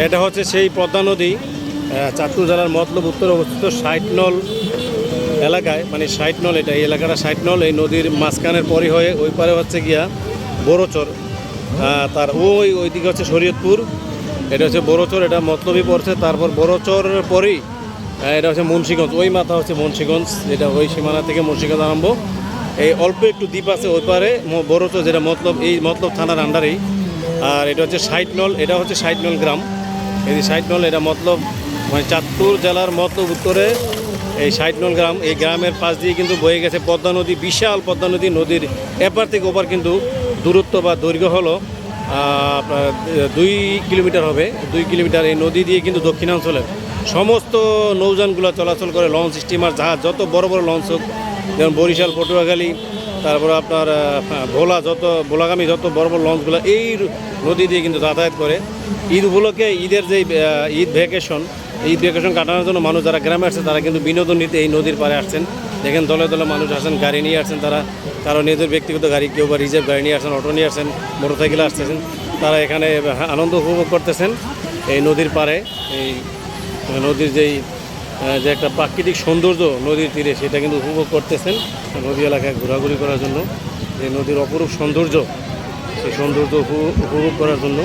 এটা হচ্ছে সেই পদ্মা নদী, চাঁদপুর জেলার মতলব উত্তরে অবস্থিত 60 নল এলাকায়, মানে 60 নল, এটা এই এলাকাটা 60 নল। এই নদীর মাঝখানের পরই হয়ে ওই পারে হচ্ছে গিয়া বড়চর, তার ওই দিকে হচ্ছে শরীয়তপুর, এটা হচ্ছে বড়চর, এটা মতলবই পড়ছে। তারপর বড়চর পরেই এটা হচ্ছে মুন্সিগঞ্জ, ওই মাথা হচ্ছে মুন্সিগঞ্জ, যেটা ওই সীমানা থেকে মুন্সিগঞ্জ আরম্ভ। এই অল্প একটু দ্বীপ আছে ওই পারে বড়চর, যেটা মতলব এই মতলব থানার আন্ডারেই। আর এটা হচ্ছে 60 নল, এটা হচ্ছে 60 নল গ্রাম। এই 60 নল এটা মতলব মানে চাঁদপুর জেলার মতলব উত্তরে এই 60 নল গ্রাম। এই গ্রামের পাশ দিয়ে কিন্তু বয়ে গেছে পদ্মা নদী, বিশাল পদ্মা নদী। নদীর এপার থেকে ওপার কিন্তু দূরত্ব বা দৈর্ঘ্য হলো 2 কিলোমিটার হবে, 2 কিলোমিটার। এই নদী দিয়ে কিন্তু দক্ষিণাঞ্চলের সমস্ত নৌযানগুলো চলাচল করে, লঞ্চ, স্টিমার, জাহাজ, যত বড় বড় লঞ্চ হোক, যেমন বরিশাল, পটুয়াখালী, তারপর আপনার ভোলা, ভোলাগামী যত বড় বড় লঞ্চগুলো এই নদী দিয়ে কিন্তু যাতায়াত করে। ঈদ উপলক্ষে ঈদের যে ঈদ ভ্যাকেশন কাটানোর জন্য মানুষ যারা গ্রামে আসছে তারা কিন্তু বিনোদন নিতে এই নদীর পাড়ে আসছেন। দেখেন দলে দলে মানুষ আসছেন, গাড়ি নিয়ে আসছেন, তারা কারো নিজের ব্যক্তিগত গাড়ি, কেউ বা রিজার্ভ গাড়ি নিয়ে আসছেন, অটো নিয়ে আসছেন, মোটরসাইকেলে আসতেছেন। তারা এখানে আনন্দ উপভোগ করতেছেন এই নদীর পাড়ে। এই নদীর যে একটা প্রাকৃতিক সৌন্দর্য নদীর তীরে, সেটা কিন্তু উপভোগ করতেছেন নদী এলাকায় ঘোরাঘুরি করার জন্য। এই নদীর অপরূপ সৌন্দর্য, সেই সৌন্দর্য উপভোগ করার জন্য